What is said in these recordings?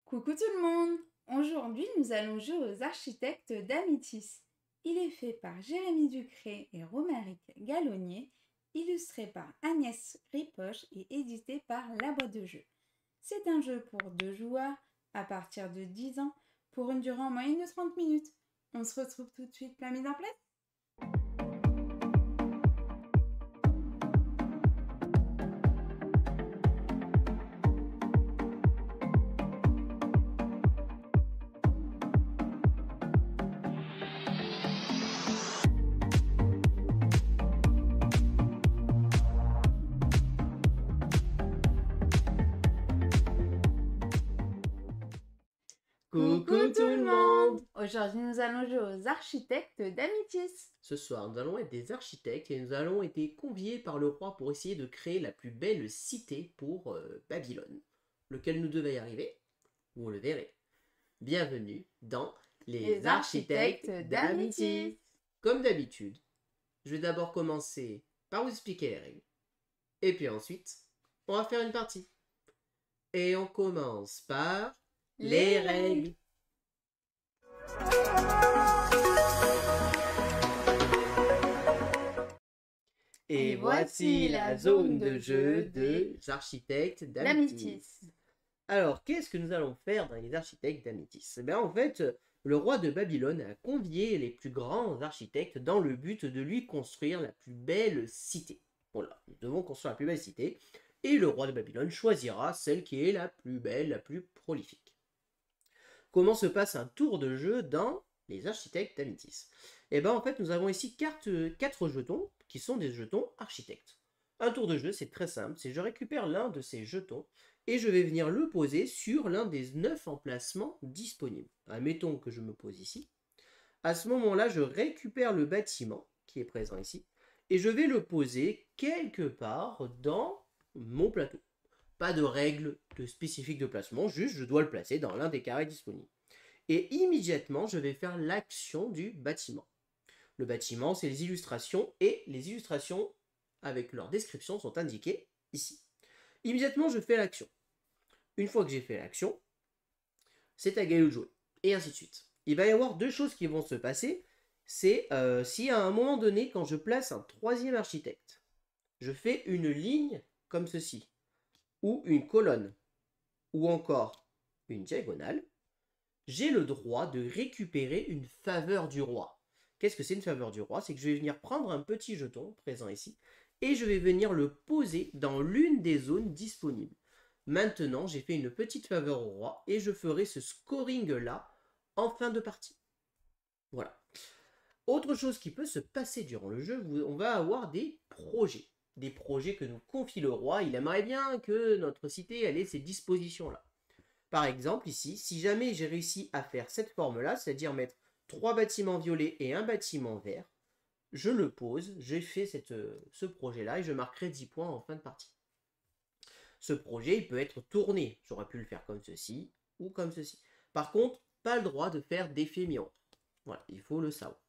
Coucou tout le monde! Aujourd'hui, nous allons jouer aux architectes d'Amitis. Il est fait par Jérémy Ducré et Romaric Gallonnier, illustré par Agnès Ripoche et édité par La Boîte de Jeu. C'est un jeu pour 2 joueurs à partir de 10 ans pour une durée en moyenne de 30 minutes. On se retrouve tout de suite la mise en place. Coucou tout le monde! Aujourd'hui, nous allons jouer aux architectes d'Amitis. Ce soir, nous allons être des architectes et nous allons être conviés par le roi pour essayer de créer la plus belle cité pour Babylone. Lequel nous devait y arriver? Vous le verrez. Bienvenue dans les architectes d'Amitis. Comme d'habitude, je vais d'abord commencer par vous expliquer les règles. Et puis ensuite, on va faire une partie. Et on commence par les règles. Et voici la zone de jeu des architectes d'Amitis. Alors, qu'est-ce que nous allons faire dans les architectes d'Amitis? En fait, le roi de Babylone a convié les plus grands architectes dans le but de lui construire la plus belle cité. Voilà, nous devons construire la plus belle cité. Et le roi de Babylone choisira celle qui est la plus belle, la plus prolifique. Comment se passe un tour de jeu dans les architectes d'Amitis? En fait, nous avons ici 4 jetons qui sont des jetons architectes. Un tour de jeu, c'est très simple, c'est je récupère l'un de ces jetons et je vais venir le poser sur l'un des 9 emplacements disponibles. Admettons que je me pose ici. À ce moment-là, je récupère le bâtiment qui est présent ici et je vais le poser quelque part dans mon plateau. Pas de règle spécifique de placement, juste je dois le placer dans l'un des carrés disponibles. Et immédiatement, je vais faire l'action du bâtiment. Le bâtiment, c'est les illustrations, et les illustrations avec leur description sont indiquées ici. Immédiatement, je fais l'action. Une fois que j'ai fait l'action, c'est à Gaël de jouer, et ainsi de suite. Il va y avoir 2 choses qui vont se passer. C'est si à un moment donné, quand je place un 3e architecte, je fais une ligne comme ceci, ou une colonne, ou encore une diagonale, j'ai le droit de récupérer une faveur du roi. Qu'est-ce que c'est une faveur du roi? C'est que je vais venir prendre un petit jeton présent ici et je vais venir le poser dans l'une des zones disponibles. Maintenant, j'ai fait une petite faveur au roi et je ferai ce scoring-là en fin de partie. Voilà. Autre chose qui peut se passer durant le jeu, on va avoir des projets. Des projets que nous confie le roi. Il aimerait bien que notre cité ait ces dispositions-là. Par exemple, ici, si jamais j'ai réussi à faire cette forme-là, c'est-à-dire mettre 3 bâtiments violets et un bâtiment vert, je le pose, j'ai fait ce projet-là et je marquerai 10 points en fin de partie. Ce projet, il peut être tourné. J'aurais pu le faire comme ceci ou comme ceci. Par contre, pas le droit de faire d'effet miroir. Voilà, il faut le savoir.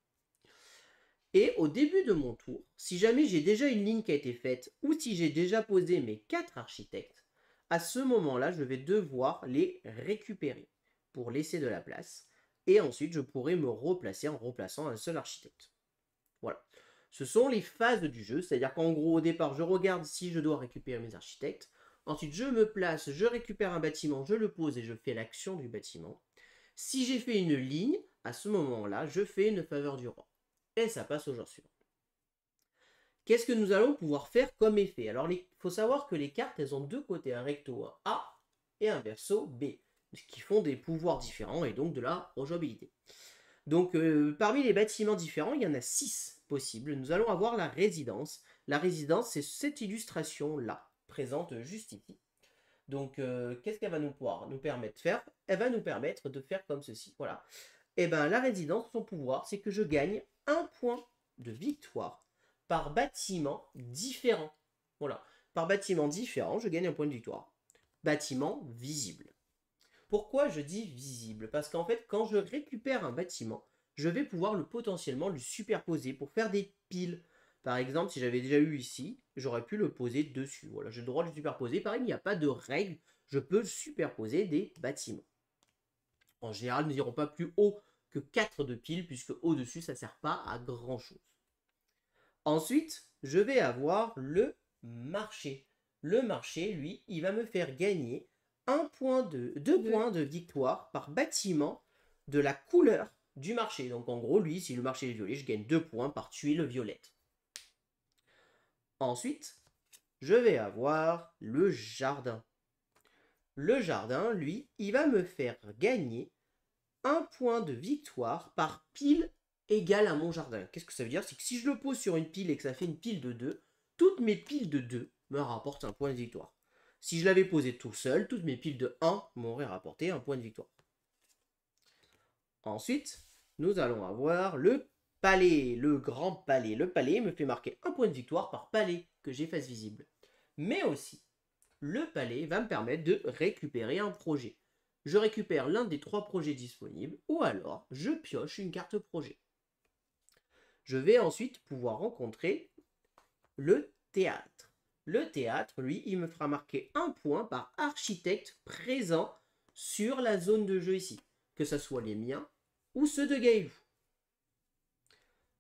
Et au début de mon tour, si jamais j'ai déjà une ligne qui a été faite ou si j'ai déjà posé mes 4 architectes, à ce moment-là, je vais devoir les récupérer pour laisser de la place. Et ensuite, je pourrai me replacer en replaçant un seul architecte. Voilà. Ce sont les phases du jeu, c'est-à-dire qu'en gros, au départ, je regarde si je dois récupérer mes architectes. Ensuite, je me place, je récupère un bâtiment, je le pose et je fais l'action du bâtiment. Si j'ai fait une ligne, à ce moment-là, je fais une faveur du roi. Et ça passe au jour suivant. Qu'est-ce que nous allons pouvoir faire comme effet? Alors, il faut savoir que les cartes, elles ont 2 côtés, un recto A et un verso B, qui font des pouvoirs différents et donc de la rejouabilité. Donc, parmi les bâtiments différents, il y en a 6 possibles. Nous allons avoir la résidence. La résidence, c'est cette illustration-là, présente juste ici. Donc, qu'est-ce qu'elle va nous permettre de faire? Elle va nous permettre de faire comme ceci. Voilà. Et la résidence, son pouvoir, c'est que je gagne 1 point de victoire par bâtiment différent. Voilà. Par bâtiment différent, je gagne 1 point de victoire. Bâtiment visible. Pourquoi je dis visible? Parce qu'en fait, quand je récupère un bâtiment, je vais pouvoir potentiellement le superposer pour faire des piles. Par exemple, si j'avais déjà eu ici, j'aurais pu le poser dessus. Voilà, j'ai le droit de le superposer. Pareil, il n'y a pas de règle. Je peux superposer des bâtiments. En général, nous n'irons pas plus haut que 4 de pile, puisque au-dessus, ça ne sert pas à grand-chose. Ensuite, je vais avoir le marché. Le marché, lui, il va me faire gagner 2 points de victoire par bâtiment de la couleur du marché. Donc en gros, lui, si le marché est violet, je gagne 2 points par tuile violette. Ensuite, je vais avoir le jardin. Le jardin, lui, il va me faire gagner 1 point de victoire par pile égale à mon jardin. Qu'est-ce que ça veut dire? C'est que si je le pose sur une pile et que ça fait une pile de 2, toutes mes piles de 2 me rapportent un point de victoire. Si je l'avais posé tout seul, toutes mes piles de 1 m'auraient rapporté un point de victoire. Ensuite, nous allons avoir le palais, le grand palais. Le palais me fait marquer un point de victoire par palais que j'ai face visible. Mais aussi, le palais va me permettre de récupérer un projet. Je récupère l'un des 3 projets disponibles ou alors je pioche une carte projet. Je vais ensuite pouvoir rencontrer le théâtre. Le théâtre, lui, il me fera marquer un point par architecte présent sur la zone de jeu ici, que ce soit les miens ou ceux de Gaëlou.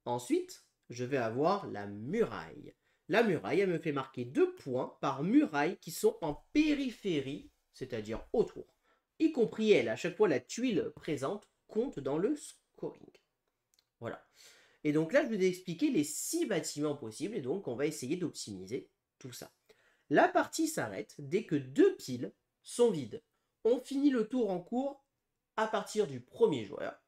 Ensuite, je vais avoir la muraille. La muraille, elle me fait marquer 2 points par muraille qui sont en périphérie, c'est-à-dire autour. Y compris elle, à chaque fois la tuile présente compte dans le scoring. Voilà. Et donc là, je vous ai expliqué les 6 bâtiments possibles, et donc on va essayer d'optimiser tout ça. La partie s'arrête dès que 2 piles sont vides. On finit le tour en cours à partir du premier joueur,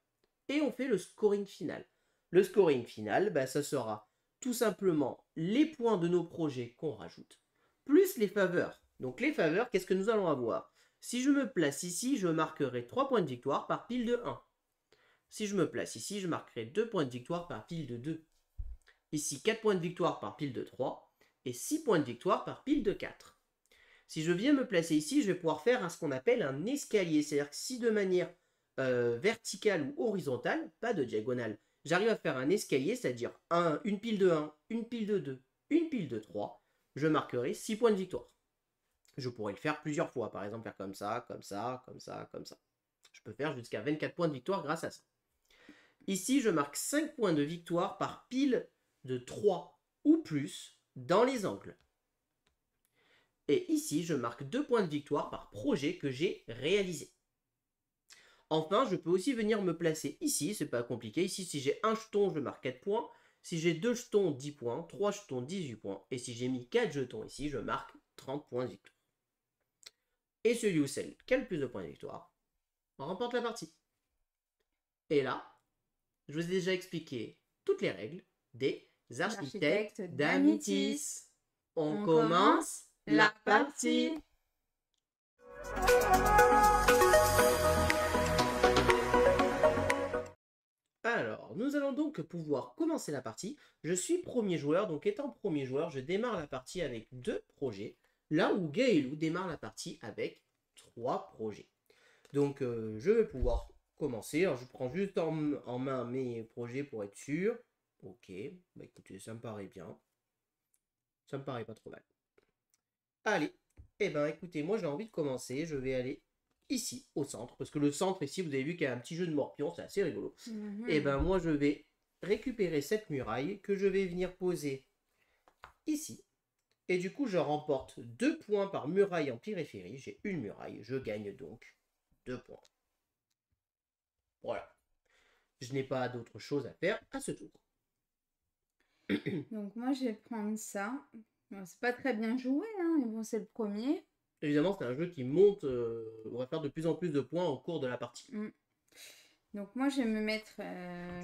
et on fait le scoring final. Le scoring final, ça sera tout simplement les points de nos projets qu'on rajoute, plus les faveurs. Donc les faveurs, qu'est-ce que nous allons avoir? Si je me place ici, je marquerai 3 points de victoire par pile de 1. Si je me place ici, je marquerai 2 points de victoire par pile de 2. Ici, 4 points de victoire par pile de 3. Et 6 points de victoire par pile de 4. Si je viens me placer ici, je vais pouvoir faire ce qu'on appelle un escalier. C'est-à-dire que si de manière verticale ou horizontale, pas de diagonale, j'arrive à faire un escalier, c'est-à-dire une pile de 1, une pile de 2, une pile de 3, je marquerai 6 points de victoire. Je pourrais le faire plusieurs fois, par exemple faire comme ça, comme ça, comme ça, comme ça. Je peux faire jusqu'à 24 points de victoire grâce à ça. Ici, je marque 5 points de victoire par pile de 3 ou plus dans les angles. Et ici, je marque 2 points de victoire par projet que j'ai réalisé. Enfin, je peux aussi venir me placer ici, c'est pas compliqué. Ici, si j'ai un jeton, je marque 4 points. Si j'ai 2 jetons, 10 points. 3 jetons, 18 points. Et si j'ai mis 4 jetons ici, je marque 30 points de victoire. Et celui ou celle qui a le plus de points de victoire remporte la partie. Et là, je vous ai déjà expliqué toutes les règles des architectes d'Amitis. On commence la partie. Alors, nous allons donc pouvoir commencer la partie. Je suis premier joueur, donc étant premier joueur, je démarre la partie avec 2 projets, là où Gaëlou démarre la partie avec 3 projets. Donc, je vais pouvoir commencer. Alors, je prends juste en main mes projets pour être sûr. Ok, écoutez, ça me paraît bien. Ça me paraît pas trop mal. Allez, écoutez, moi j'ai envie de commencer. Je vais aller ici, au centre. Parce que le centre, ici, vous avez vu qu'il y a un petit jeu de morpion, c'est assez rigolo. Moi je vais récupérer cette muraille que je vais venir poser ici. Et du coup, je remporte 2 points par muraille en périphérie. J'ai une muraille, je gagne donc 2 points. Voilà. Je n'ai pas d'autre chose à faire à ce tour. Donc moi, je vais prendre ça. Bon, c'est pas très bien joué, hein, mais bon, c'est le premier. Évidemment, c'est un jeu qui monte, on va faire de plus en plus de points au cours de la partie. Donc moi, je vais me mettre...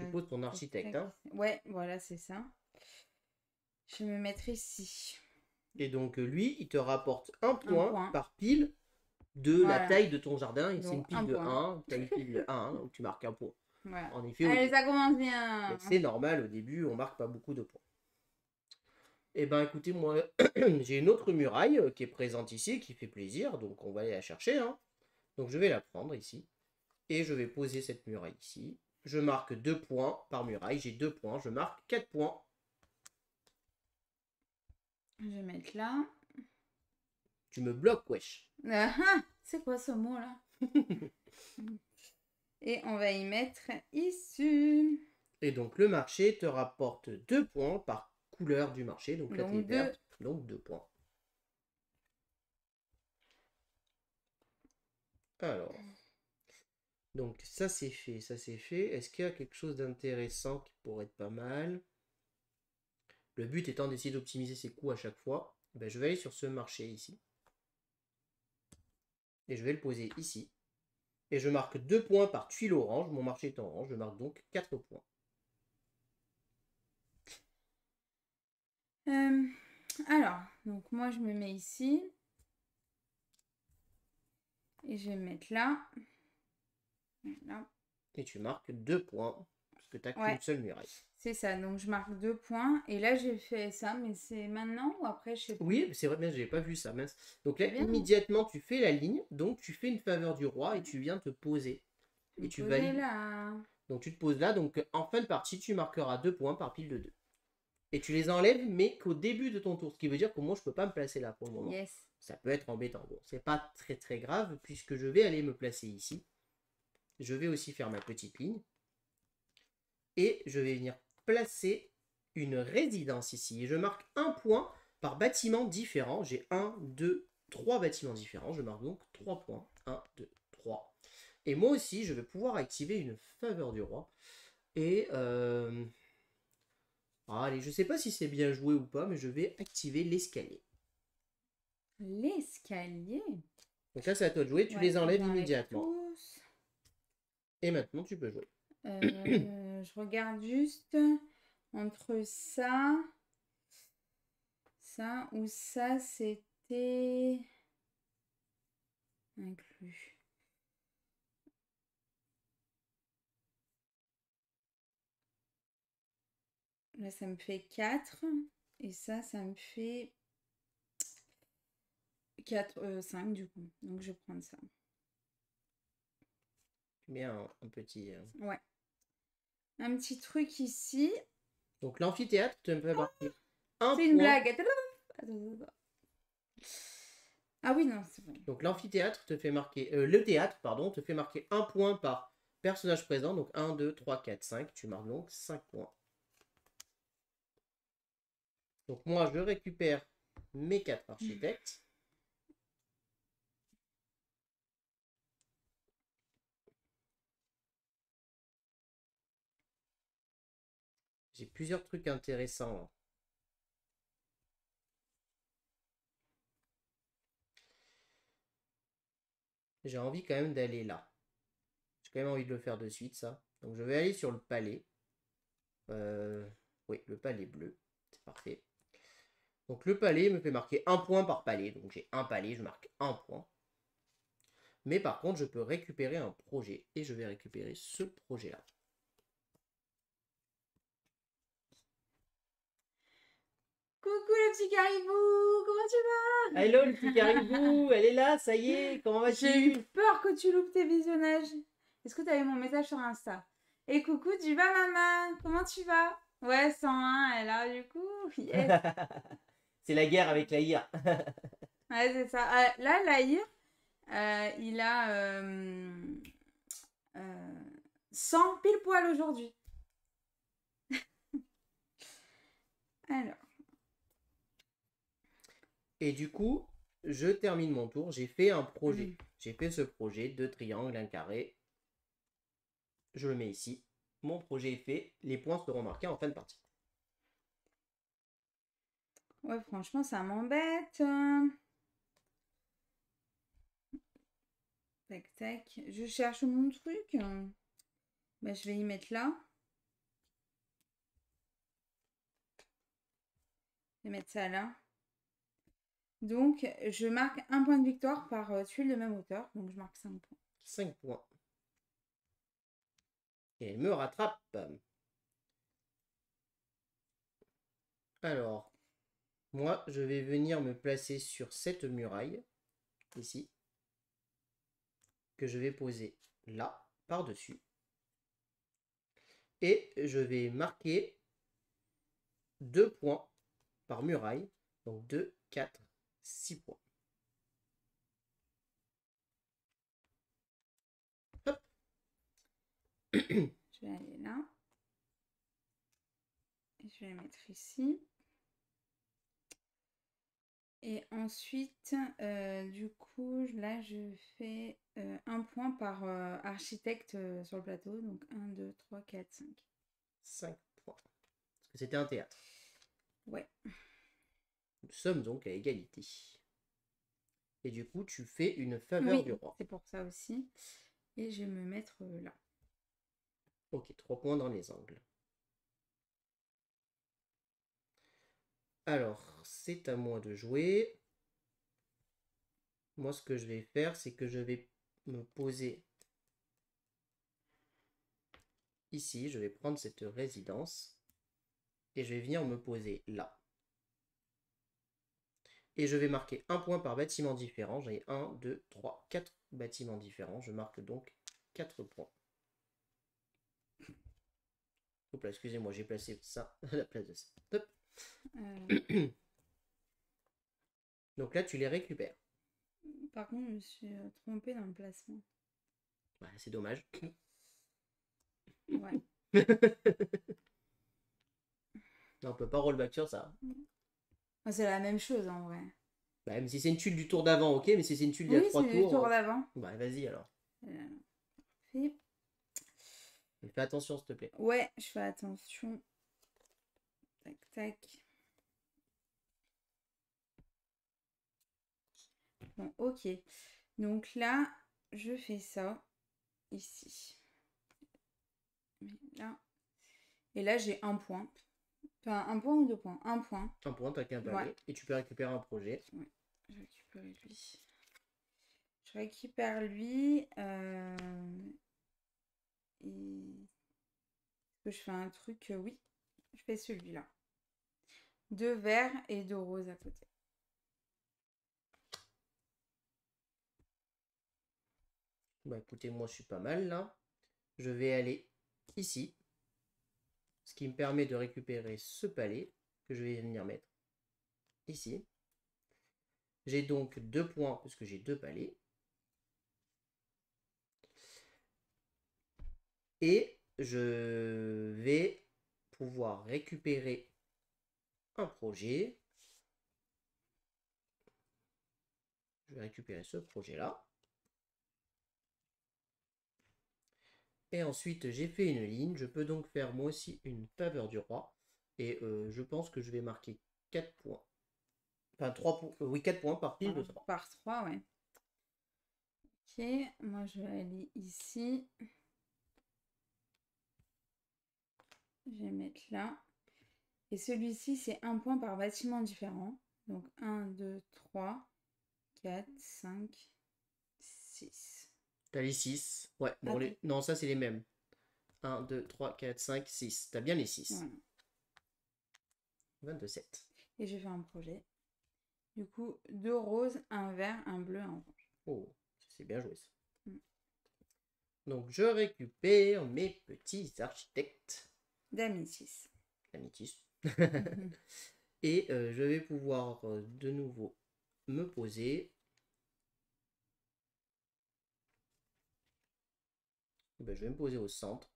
Tu poses ton architecte, hein? Ouais, voilà, c'est ça. Je vais me mettre ici. Et donc lui, il te rapporte un point par pile de la taille de ton jardin. Et c'est une pile de 1, tu as une pile de 1, donc tu marques un point. Voilà. En effet, allez, ça commence bien. C'est normal, au début, on marque pas beaucoup de points. Écoutez, moi, j'ai une autre muraille qui est présente ici, qui fait plaisir, donc on va aller la chercher. Hein. Donc je vais la prendre ici, et je vais poser cette muraille ici. Je marque 2 points par muraille, j'ai 2 points, je marque 4 points. Je vais mettre là. Tu me bloques, wesh. C'est quoi ce mot-là? Et on va y mettre issue. Et donc le marché te rapporte 2 points par couleur du marché. Donc là, t'es Donc verte, donc 2 points. Alors, donc ça c'est fait, ça c'est fait. Est-ce qu'il y a quelque chose d'intéressant qui pourrait être pas mal? Le but étant d'essayer d'optimiser ses coûts à chaque fois. Ben, je vais aller sur ce marché ici. Et je vais le poser ici. Et je marque 2 points par tuile orange. Mon marché est en orange. Je marque donc 4 points. Alors, donc moi je me mets ici. Et je vais me mettre là. Voilà. Et tu marques 2 points. Parce que tu n'as qu'une seule muraille. C'est ça, donc je marque 2 points. Et là j'ai fait ça, mais c'est maintenant ou après, je sais pas. Oui, c'est vrai, mais je n'avais pas vu ça, mince. Donc là, immédiatement, tu fais la ligne. Donc tu fais une faveur du roi et tu viens te poser. Et tu valides. Là. Donc tu te poses là. Donc en fin de partie, tu marqueras 2 points par pile de 2. Et tu les enlèves, mais qu'au début de ton tour. Ce qui veut dire que moi, je ne peux pas me placer là pour le moment. Yes. Ça peut être embêtant. Bon, c'est pas très très grave, puisque je vais aller me placer ici. Je vais aussi faire ma petite ligne. Et je vais venir placer une résidence ici. Et je marque 1 point par bâtiment différent. J'ai 1, 2, 3 bâtiments différents. Je marque donc 3 points. 1, 2, 3. Et moi aussi, je vais pouvoir activer une faveur du roi. Et allez, je sais pas si c'est bien joué ou pas, mais je vais activer l'escalier. L'escalier. Donc là, c'est à toi de jouer. Tu les enlèves immédiatement. Tous. Et maintenant, tu peux jouer. Je regarde juste entre ça ou ça, c'était inclus. Là, ça me fait 4. Et ça me fait 5 du coup. Donc, je vais prendre ça. Bien, un petit... Ouais. Un petit truc ici. Donc, l'amphithéâtre te fait marquer un point. C'est une blague. Ah oui, non, c'est vrai. Donc, l'amphithéâtre te fait marquer... le théâtre, pardon, te fait marquer 1 point par personnage présent. Donc, 1, 2, 3, 4, 5. Tu marques donc 5 points. Donc, moi, je récupère mes 4 architectes. J'ai plusieurs trucs intéressants. J'ai envie quand même d'aller là. J'ai quand même envie de le faire de suite, ça. Donc, je vais aller sur le palais. Oui, le palais bleu. C'est parfait. Donc, le palais me fait marquer 1 point par palais. Donc, j'ai un palais, je marque 1 point. Mais par contre, je peux récupérer un projet. Et je vais récupérer ce projet-là. Coucou le petit caribou, comment tu vas? Hello le petit caribou, elle est là, ça y est, comment vas-tu? J'ai eu peur que tu loupes tes visionnages. Est-ce que tu as eu mon message sur Insta? Et coucou, tu vas maman? Comment tu vas? Ouais, 101, elle a du coup. Yes. C'est la guerre avec l'Aïr. Ouais, c'est ça. Là, l'Aïr, il a 100 pile poil aujourd'hui. Alors. Et du coup, je termine mon tour. J'ai fait un projet. J'ai fait ce projet, 2 triangles, un carré. Je le mets ici. Mon projet est fait. Les points seront marqués en fin de partie. Ouais, franchement, ça m'embête. Tac, tac. Je cherche mon truc. Bah, je vais y mettre là. Je vais mettre ça là. Donc, je marque un point de victoire par tuile de même hauteur. Donc, je marque 5 points. 5 points. Et elle me rattrape. Alors, moi, je vais venir me placer sur cette muraille, ici, que je vais poser là, par-dessus. Et je vais marquer 2 points par muraille. Donc 2, 4, 6 points. Hop. Je vais aller là. Et je vais les mettre ici. Et ensuite, du coup, là, je fais 1 point par architecte sur le plateau. Donc 1, 2, 3, 4, 5. 5 points. Parce que c'était un théâtre. Ouais. Nous sommes donc à égalité. Et du coup, tu fais une faveur du roi. C'est pour ça aussi. Et je vais me mettre là. Ok, 3 points dans les angles. Alors, c'est à moi de jouer. Moi, ce que je vais faire, c'est que je vais me poser ici. Je vais prendre cette résidence. Et je vais venir me poser là. Et je vais marquer 1 point par bâtiment différent. J'ai 1, 2, 3, 4 bâtiments différents. Je marque donc 4 points. Hop là, excusez-moi, j'ai placé ça à la place de ça. Hop. Donc là, tu les récupères. Par contre, je me suis trompée dans le placement. Ouais, c'est dommage. Ouais. Non, on peut pas rollback sur ça. C'est la même chose en vrai. Bah, même si c'est une tuile du tour d'avant, ok, mais si c'est une tuile d'il y a 3 tours. tours. Le tour d'avant. Bah, vas-y alors. Fait. Mais fais attention, s'il te plaît. Ouais, je fais attention. Tac, tac. Bon, ok. Donc là, je fais ça ici. Là. Et là, j'ai 1 point. Enfin, 1 point ou 2 points? 1 point. 1 point, t'as qu'un palais. Ouais. Et tu peux récupérer un projet. Ouais, je récupère lui. Je récupère lui. Et... Est-ce que je fais un truc? Oui, je fais celui-là. 2 verts et 2 roses à côté. Bah écoutez, moi je suis pas mal là. Je vais aller ici. Ce qui me permet de récupérer ce palais que je vais venir mettre ici. J'ai donc 2 points puisque j'ai 2 palais. Et je vais pouvoir récupérer un projet. Je vais récupérer ce projet-là. Et ensuite, j'ai fait une ligne. Je peux donc faire moi aussi une faveur du roi. Et je pense que je vais marquer 4 points. Enfin, 3 points. Oui, 4 points par pile de 3. Par 3, ouais. Ok, moi je vais aller ici. Je vais mettre là. Et celui-ci, c'est 1 point par bâtiment différent. Donc 1, 2, 3, 4, 5, 6. T'as les 6. Ouais, bon, non, ça c'est les mêmes. 1, 2, 3, 4, 5, 6. T'as bien les 6. Voilà. 22, 7. Et je fais un projet. Du coup, 2 roses, 1 vert, 1 bleu, 1 orange. Oh, c'est bien joué ça. Donc je récupère mes petits architectes. D'Amitis. D'Amitis. Et je vais pouvoir de nouveau me poser. Ben, je vais me poser au centre.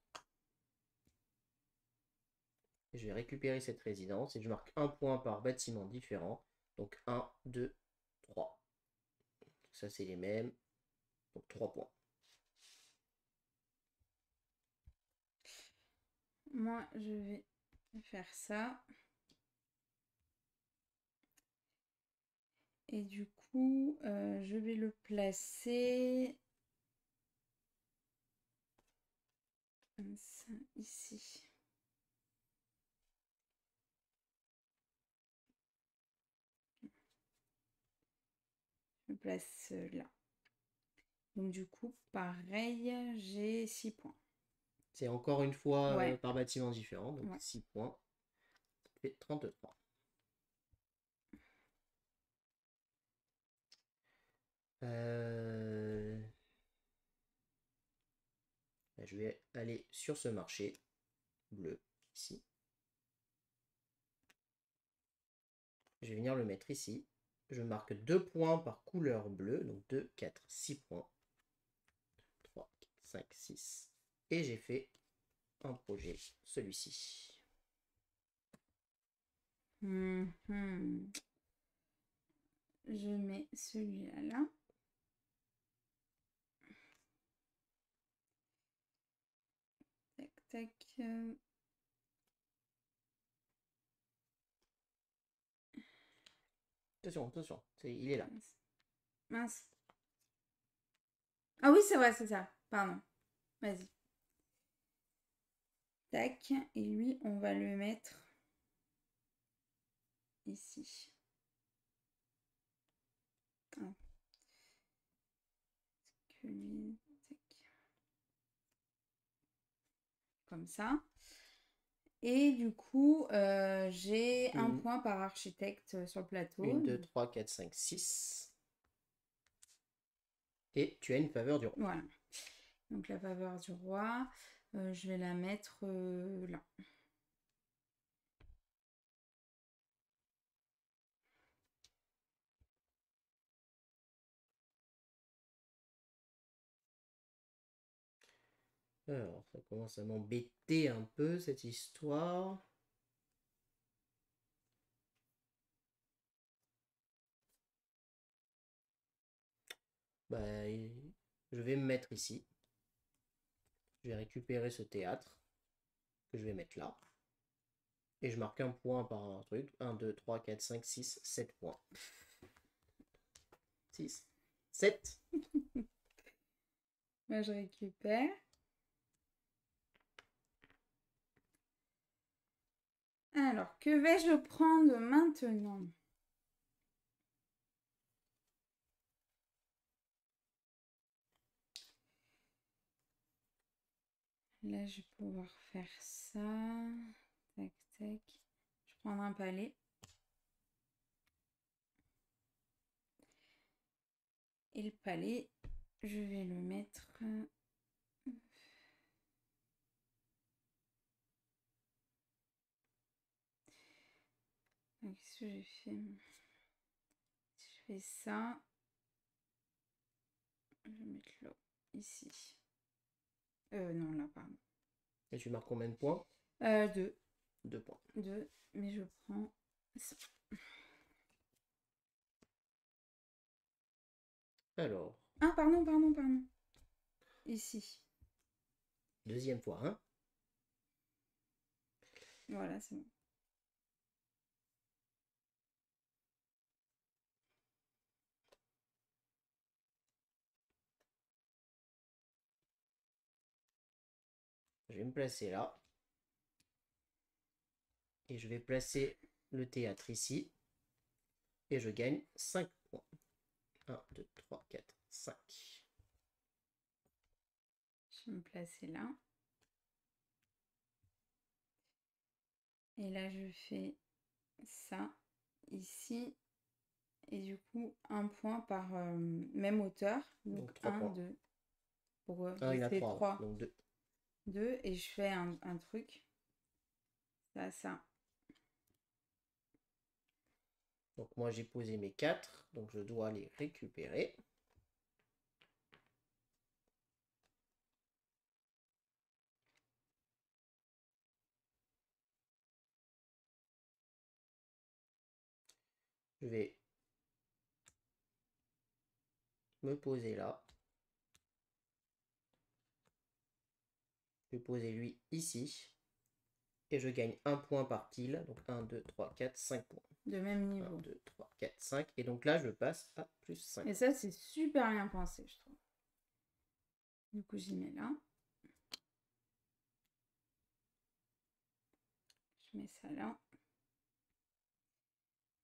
Et je vais récupérer cette résidence et je marque 1 point par bâtiment différent. Donc 1, 2, 3. Ça c'est les mêmes. Donc 3 points. Moi, je vais faire ça. Et du coup, je vais le placer comme ça, ici. Je le place là. Donc du coup, pareil, j'ai 6 points. C'est encore une fois par bâtiment différent, donc 6 points. Ça fait 33. Je vais aller sur ce marché bleu, ici. Je vais venir le mettre ici. Je marque 2 points par couleur bleue, donc 2, 4, 6 points. 3, 4, 5, 6 Et j'ai fait un projet, celui-ci. Je mets celui-là là. Tac, tac. Attention, attention, il est là. Mince. Ah oui, c'est vrai, c'est ça. Pardon. Vas-y. Tac. Et lui, on va le mettre ici. Ah. Comme ça. Et du coup, j'ai un point par architecte sur le plateau. 1, 2, 3, 4, 5, 6. Et tu as une faveur du roi. Voilà. Donc la faveur du roi, je vais la mettre là. Alors, ça commence à m'embêter un peu, cette histoire. Bah, je vais me mettre ici. Je vais récupérer ce théâtre que je vais mettre là. Et je marque un point par un truc. 1, 2, 3, 4, 5, 6, 7 points. 6, 7. Moi, je récupère. Alors, que vais-je prendre maintenant? Là, je vais pouvoir faire ça. Tac, tac. Je prends un palais. Et le palais, je vais le mettre... Qu'est-ce que j'ai fait? Je fais ça. Je vais mettre là, ici. Non, là, pardon. Et tu marques combien de points? 2. 2 points. 2, mais je prends ça. Alors. Ah, pardon. Ici. Deuxième fois, hein? Voilà, c'est bon. Je vais me placer là. Et je vais placer le théâtre ici. Et je gagne 5 points. 1, 2, 3, 4, 5. Je vais me placer là. Et là, je fais ça ici. Et du coup, un point par même hauteur. Donc 3 1, points. 2. Pour Ah, il y en a 3. 3. Donc 2. 2. Et je fais un truc. Ça. Donc moi j'ai posé mes 4. Donc je dois les récupérer. Je vais me poser là. Je vais poser lui ici. Et je gagne 1 point par kill. Donc 1, 2, 3, 4, 5 points. De même niveau. 1, 2, 3, 4, 5. Et donc là, je passe à plus 5. Et ça, c'est super bien pensé, je trouve. Du coup, j'y mets là. Je mets ça là.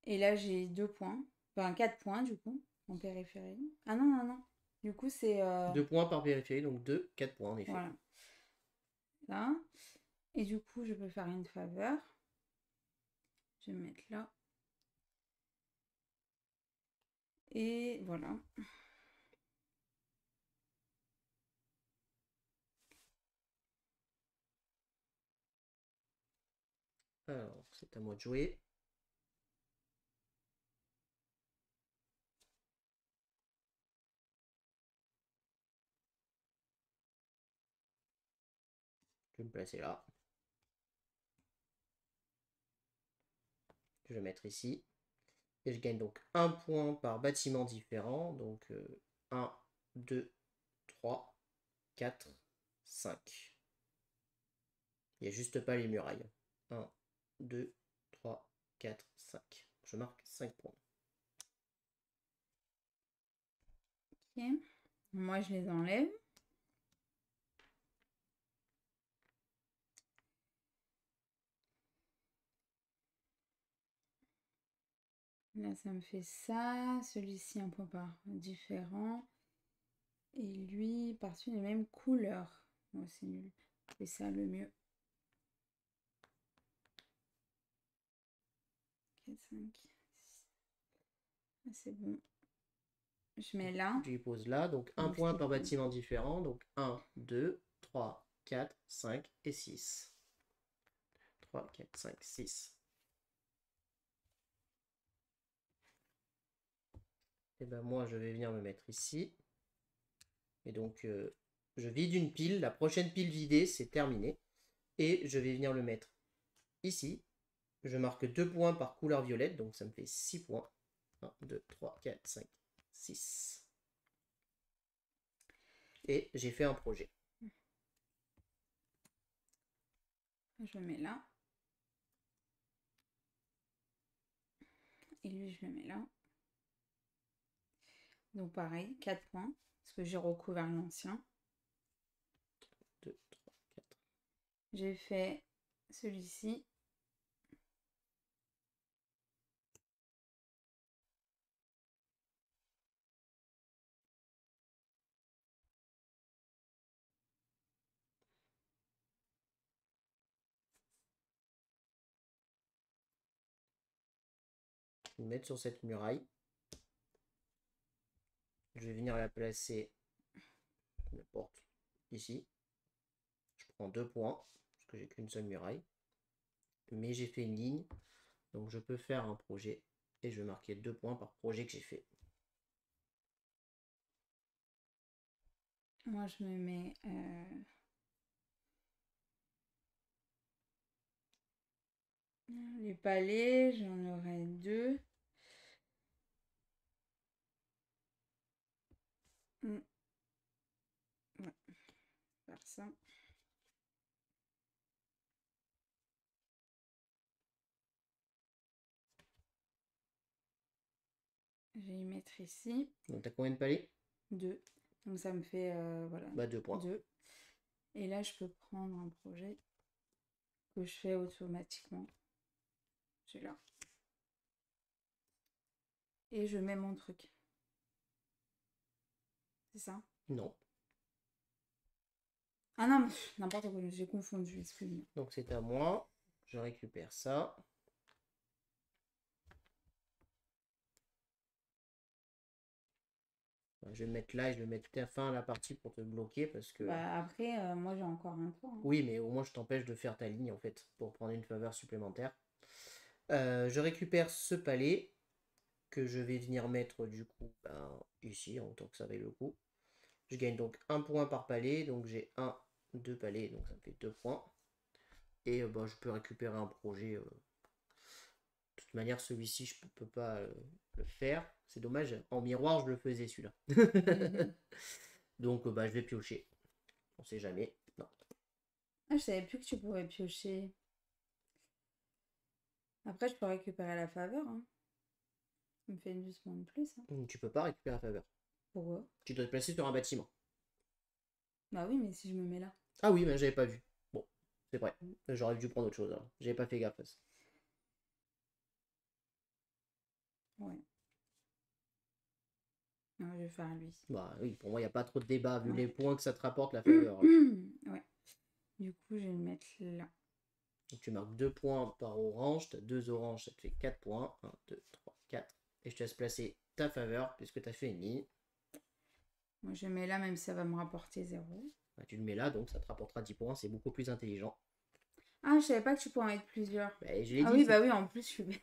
Et là, j'ai 2 points. Enfin, 4 points, du coup, en périphérie. Ah non. Du coup, c'est... 2 points par périphérie, donc 2, 4 points en effet. Voilà. Là. Et du coup, je peux faire une faveur. Je vais me mettre là. Et voilà. Alors, c'est à moi de jouer. vais me placer là. Je vais mettre ici. Et je gagne donc 1 point par bâtiment différent. Donc 1, 2, 3, 4, 5. Il n'y a juste pas les murailles. 1, 2, 3, 4, 5. Je marque 5 points. Ok. Moi, je les enlève. Là, ça me fait ça. Celui-ci, un point par différent. Et lui, par-dessus les mêmes couleurs. Moi, c'est nul. C'est ça le mieux. 4, 5, 6. Ah, c'est bon. Je mets là. Je les pose là. Donc, un point par bâtiment différent. Donc, 1, 2, 3, 4, 5 et 6. 3, 4, 5, 6. Et ben moi, je vais venir me mettre ici. Et donc, je vide une pile. La prochaine pile vidée, c'est terminé. Et je vais venir le mettre ici. Je marque 2 points par couleur violette. Donc, ça me fait 6 points. 1, 2, 3, 4, 5, 6. Et j'ai fait un projet. Je le mets là. Et lui, je le mets là. Donc pareil, 4 points. Parce que j'ai recouvert l'ancien. 2, 3, 4. J'ai fait celui-ci. Je vais me mettre sur cette muraille. Je vais venir la placer n'importe ici. Je prends 2 points, parce que j'ai qu'une seule muraille. Mais j'ai fait une ligne, donc je peux faire un projet. Et je vais marquer 2 points par projet que j'ai fait. Moi, je me mets... les palais, j'en aurai 2. Ouais. Faire ça. Je vais y mettre ici. Donc t'as combien de palais? 2. Donc ça me fait voilà. Bah 2 points. 2. Et là, je peux prendre un projet que je fais automatiquement. Celui-là. Et je mets mon truc. C'est ça? Non. Ah non, n'importe quoi, j'ai confondu, excuse-moi. Donc c'est à moi. Je récupère ça. Je vais le mettre là et je vais le mettre à la fin de la partie pour te bloquer parce que... Bah après, moi j'ai encore un tour. Hein. Oui, mais au moins je t'empêche de faire ta ligne en fait pour prendre une faveur supplémentaire. Je récupère ce palais que je vais venir mettre du coup ici en tant que ça vaille le coup. Je gagne donc 1 point par palais, donc j'ai 1, 2 palais, donc ça me fait 2 points. Et je peux récupérer un projet. De toute manière, celui-ci, je peux pas le faire. C'est dommage, en miroir, je le faisais celui-là. Donc je vais piocher. On sait jamais. Non. Ah, je savais plus que tu pourrais piocher. Après, je peux récupérer la faveur. Hein. Ça me fait une doucement de plus. Hein. Tu peux pas récupérer la faveur. Pourquoi? Tu dois te placer sur un bâtiment. Bah oui, mais si je me mets là. Ah oui, mais j'avais pas vu. Bon, c'est vrai. J'aurais dû prendre autre chose. J'avais pas fait gaffe. Ouais. Non, je vais faire lui. Bah oui, pour moi, il n'y a pas trop de débat vu Ouais. les points que ça te rapporte la faveur. Ouais. Du coup, je vais le mettre là. Donc, tu marques 2 points par orange. Tu as 2 oranges, ça te fait 4 points. 1, 2, 3, 4. Et je te laisse placer ta faveur puisque tu as fait une ligne. Moi, je mets là, même si ça va me rapporter 0. Bah, tu le mets là, donc ça te rapportera 10 points. C'est beaucoup plus intelligent. Ah, je savais pas que tu pouvais en mettre plusieurs. Bah, je l'ai dit. Oui, bah oui, en plus, je suis...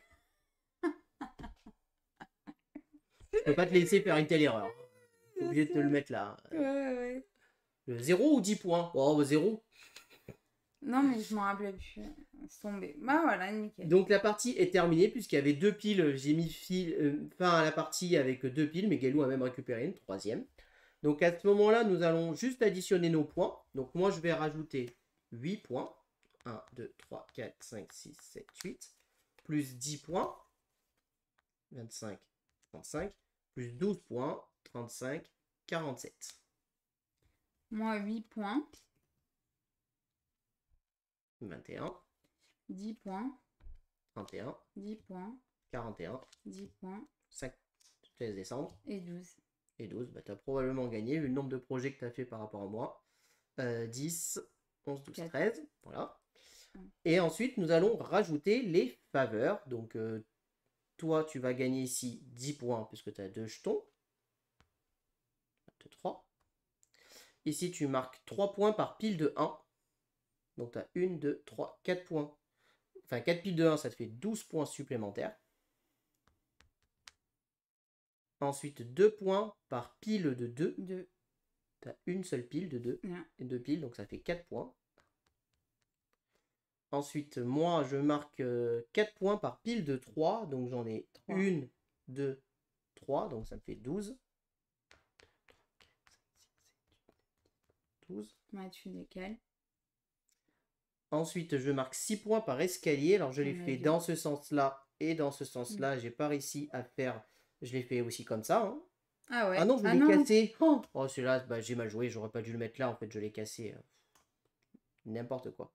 Je peux pas te laisser faire une telle erreur. T'es obligé de te le mettre là. Ouais. Le 0 ou 10 points? Oh, 0. Non, mais je m'en rappelais plus. C'est tombé. Bah voilà, nickel. Donc la partie est terminée puisqu'il y avait 2 piles. J'ai mis fin à la partie avec 2 piles, mais Galou a même récupéré une troisième. Donc à ce moment-là, nous allons juste additionner nos points. Donc moi, je vais rajouter 8 points. 1, 2, 3, 4, 5, 6, 7, 8. Plus 10 points. 25, 35. Plus 12 points. 35, 47. Moi, 8 points. 21. 10 points. 31. 10 points. 41. 10 points. 5. Je te laisse descendre. Et 12. Et 12, bah, tu as probablement gagné vu le nombre de projets que tu as fait par rapport à moi. 10, 11, 12, 4. 13. Voilà. Et ensuite, nous allons rajouter les faveurs. Donc, toi, tu vas gagner ici 10 points puisque tu as 2 jetons. 2, 3. Ici, tu marques 3 points par pile de 1. Donc, tu as 1, 2, 3, 4 points. Enfin, 4 piles de 1, ça te fait 12 points supplémentaires. Ensuite, 2 points par pile de 2. 2. Tu as une seule pile de 2. Et 2 piles, donc ça fait 4 points. Ensuite, moi, je marque 4 points par pile de 3. Donc j'en ai 1, 2, 3. Donc ça me fait 12. 12. Ouais, tu décales. Ensuite, je marque 6 points par escalier. Alors je l'ai fait dans ce sens-là et dans ce sens-là. J'ai pas réussi à faire... Je l'ai fait aussi comme ça. Hein. Ah ouais. Ah non, je l'ai cassé. Oh, celui-là, bah, j'ai mal joué. J'aurais pas dû le mettre là. En fait, je l'ai cassé. N'importe quoi.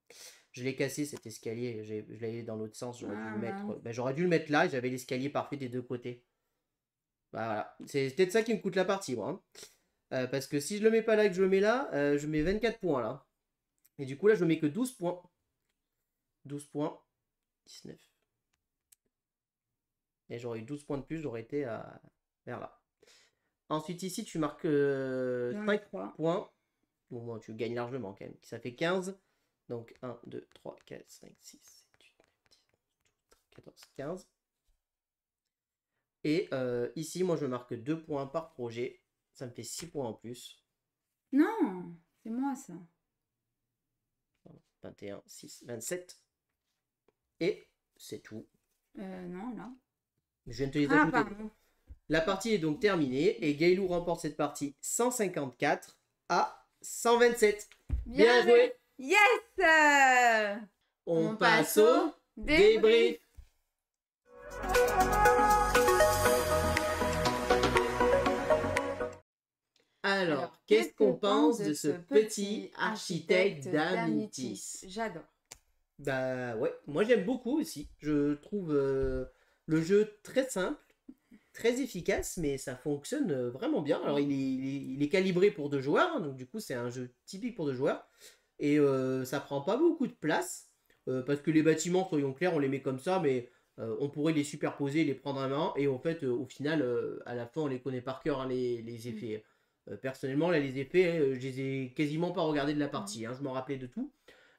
Je l'ai cassé cet escalier. Je l'avais dans l'autre sens. J'aurais dû le mettre. Bah, j'aurais dû le mettre là. J'avais l'escalier parfait des deux côtés. Bah, voilà. C'est peut-être ça qui me coûte la partie, moi. Hein. Parce que si je le mets pas là et que je le mets là, je mets 24 points là. Et du coup, là, je mets que 12 points. 12 points. 19. Et j'aurais eu 12 points de plus. J'aurais été vers là. Ensuite, ici, tu marques 5 points. Bon, moi, tu gagnes largement quand même. Ça fait 15. Donc, 1, 2, 3, 4, 5, 6, 7, 8, 9, 10, 11, 12, 13, 14, 15. Et ici, moi, je marque 2 points par projet. Ça me fait 6 points en plus. Non, c'est moi ça. 21, 6, 27. Et c'est tout. Non, là. Je viens de te les ajouter. Pardon. La partie est donc terminée et Gailou remporte cette partie 154 à 127. Bien joué. Yes. On passe au débrief. Alors, qu'est-ce qu'on pense de ce petit architecte d'Amitis? J'adore. Bah ouais, moi j'aime beaucoup aussi. Je trouve le jeu très simple, très efficace, mais ça fonctionne vraiment bien. Alors il est calibré pour 2 joueurs, hein, donc du coup c'est un jeu typique pour 2 joueurs. Et ça prend pas beaucoup de place, parce que les bâtiments, soyons clairs, on les met comme ça, mais on pourrait les superposer, les prendre à main, et en fait, au final, à la fin, on les connaît par cœur, hein, les effets. Personnellement, là, les effets, je les ai quasiment pas regardés de la partie, hein, je m'en rappelais de tout.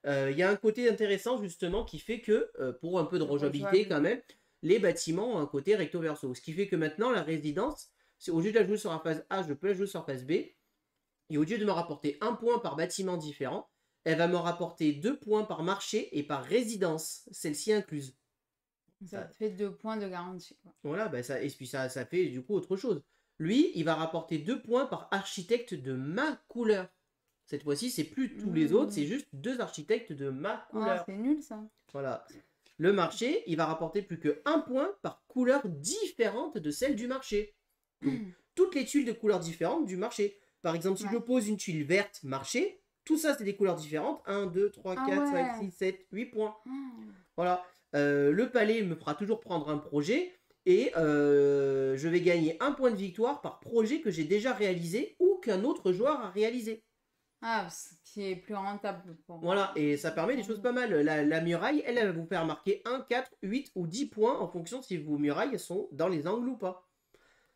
Il y a un côté intéressant, justement, qui fait que, pour un peu de rejouabilité quand même, les bâtiments ont un côté recto-verso. Ce qui fait que maintenant, la résidence, au lieu de la jouer sur la phase A, je peux la jouer sur la phase B, et au lieu de me rapporter 1 point par bâtiment différent, elle va me rapporter 2 points par marché et par résidence, celle-ci incluse. Ça te fait 2 points de garantie. Quoi. Voilà, bah ça, et puis ça fait du coup autre chose. Lui, il va rapporter 2 points par architecte de ma couleur. Cette fois-ci, c'est plus tous les autres, c'est juste 2 architectes de ma couleur. Ah, c'est nul ça. Voilà. Le marché, il va rapporter plus que 1 point par couleur différente de celle du marché. Donc, toutes les tuiles de couleurs différentes du marché. Par exemple, si je pose une tuile verte marché, tout ça, c'est des couleurs différentes. 1, 2, 3, 4, 5, 6, 7, 8 points. Voilà. Le palais me fera toujours prendre un projet. Et je vais gagner 1 point de victoire par projet que j'ai déjà réalisé ou qu'un autre joueur a réalisé. Ah, ce qui est plus rentable. Voilà, et ça permet des choses pas mal. La muraille, elle va vous faire marquer 1, 4, 8 ou 10 points en fonction si vos murailles sont dans les angles ou pas.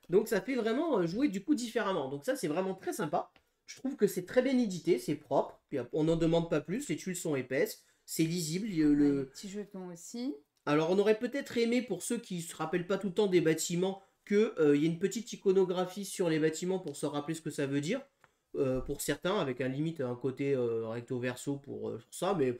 Donc ça fait vraiment jouer du coup différemment. Donc ça, c'est vraiment très sympa. Je trouve que c'est très bien édité, c'est propre. Puis on n'en demande pas plus, les tuiles sont épaisses, c'est lisible. Les petits jetons aussi. Alors on aurait peut-être aimé, pour ceux qui ne se rappellent pas tout le temps des bâtiments, qu'il y ait une petite iconographie sur les bâtiments pour se rappeler ce que ça veut dire. Pour certains, avec un limite un côté recto verso pour ça, mais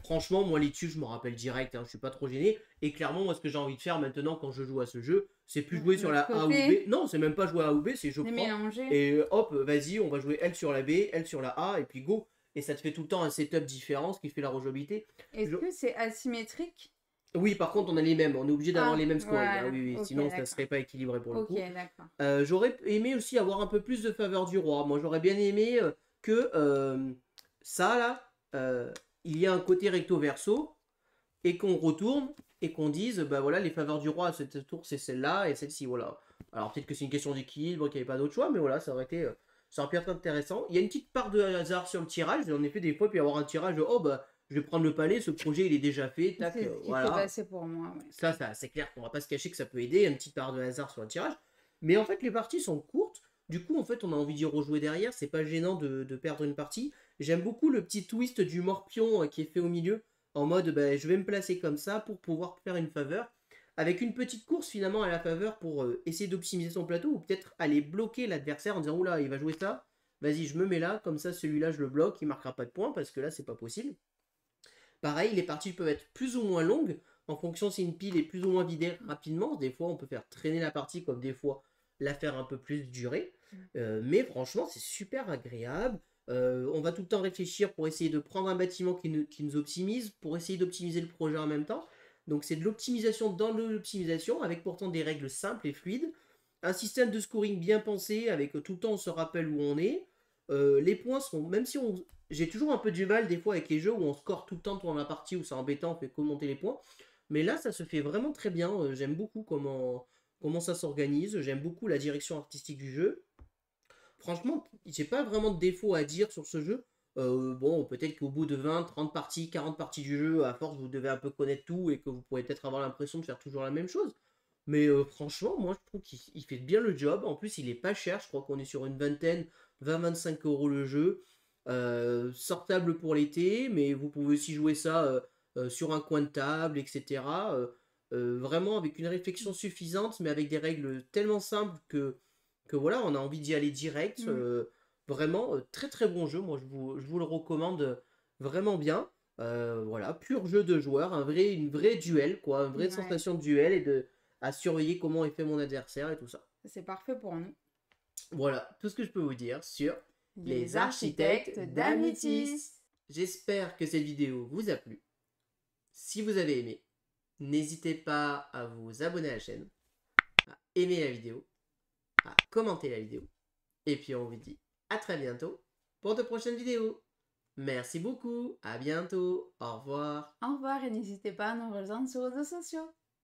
Franchement, moi, les tuiles, je me rappelle direct, hein, je suis pas trop gêné. Et clairement, moi, ce que j'ai envie de faire maintenant quand je joue à ce jeu, c'est plus jouer sur la A ou B. Non, c'est même pas jouer A ou B, c'est je prends mélanger. et hop, vas-y, on va jouer elle sur la B, elle sur la A, et puis go. Et ça te fait tout le temps un setup différent, ce qui fait la rejouabilité. Est-ce que c'est asymétrique? Oui, par contre, on a les mêmes. On est obligé d'avoir les mêmes scoring. Ouais, oui, okay, sinon, ça serait pas équilibré pour le coup. Ok, d'accord. J'aurais aimé aussi avoir un peu plus de faveur du roi. Moi, j'aurais bien aimé que ça, là, il y a un côté recto-verso et qu'on retourne et qu'on dise, bah voilà, les faveurs du roi à cette tour, c'est celle-là et celle-ci, voilà. Alors, peut-être que c'est une question d'équilibre, qu'il n'y avait pas d'autre choix, mais voilà, ça aurait pu être intéressant. Il y a une petite part de hasard sur le tirage. En effet, des fois, il peut y avoir un tirage, oh, bah, je vais prendre le palais, ce projet, il est déjà fait, tac, c'est ce qui voilà. peut passer pour moi, ouais. Ça c'est clair qu'on va pas se cacher que ça peut aider, une petite part de hasard sur le tirage. Mais en fait, les parties sont courtes. Du coup, en fait, on a envie d'y rejouer derrière. C'est pas gênant de perdre une partie. J'aime beaucoup le petit twist du morpion qui est fait au milieu. En mode, bah, je vais me placer comme ça pour pouvoir faire une faveur. Avec une petite course finalement à la faveur pour essayer d'optimiser son plateau. Ou peut-être aller bloquer l'adversaire en disant, oula, il va jouer ça. Vas-y, je me mets là. Comme ça, celui-là, je le bloque. Il marquera pas de points parce que là, c'est pas possible. Pareil, les parties peuvent être plus ou moins longues en fonction si une pile est plus ou moins vidée rapidement. Des fois, on peut faire traîner la partie, comme des fois la faire un peu plus durer. Mais franchement, c'est super agréable. On va tout le temps réfléchir pour essayer de prendre un bâtiment qui nous optimise, pour essayer d'optimiser le projet en même temps. Donc c'est de l'optimisation dans l'optimisation, avec pourtant des règles simples et fluides. Un système de scoring bien pensé, avec tout le temps on se rappelle où on est. Les points sont, même si on, j'ai toujours un peu du mal des fois avec les jeux où on score tout le temps pendant la partie, où c'est embêtant, on fait commenter les points. Mais là, ça se fait vraiment très bien. J'aime beaucoup comment ça s'organise. J'aime beaucoup la direction artistique du jeu. Franchement, j'ai pas vraiment de défaut à dire sur ce jeu. Bon, peut-être qu'au bout de 20, 30 parties, 40 parties du jeu, à force, vous devez un peu connaître tout et que vous pourrez peut-être avoir l'impression de faire toujours la même chose. Mais franchement, moi, je trouve qu'il fait bien le job. En plus, il est pas cher. Je crois qu'on est sur une vingtaine, 20-25 euros le jeu. Sortable pour l'été, mais vous pouvez aussi jouer ça sur un coin de table, etc. Vraiment avec une réflexion suffisante, mais avec des règles tellement simples que voilà, on a envie d'y aller direct. Vraiment, très très bon jeu. Moi, je vous le recommande vraiment bien. Voilà, pur jeu de joueur, une vraie duel, quoi, une vraie sensation de duel et à surveiller comment est fait mon adversaire et tout ça. C'est parfait pour nous. Voilà, tout ce que je peux vous dire sur les architectes d'Amitis. J'espère que cette vidéo vous a plu. Si vous avez aimé, n'hésitez pas à vous abonner à la chaîne, à aimer la vidéo, à commenter la vidéo. Et puis on vous dit à très bientôt pour de prochaines vidéos. Merci beaucoup, à bientôt, au revoir. Au revoir et n'hésitez pas à nous rejoindre sur les réseaux sociaux.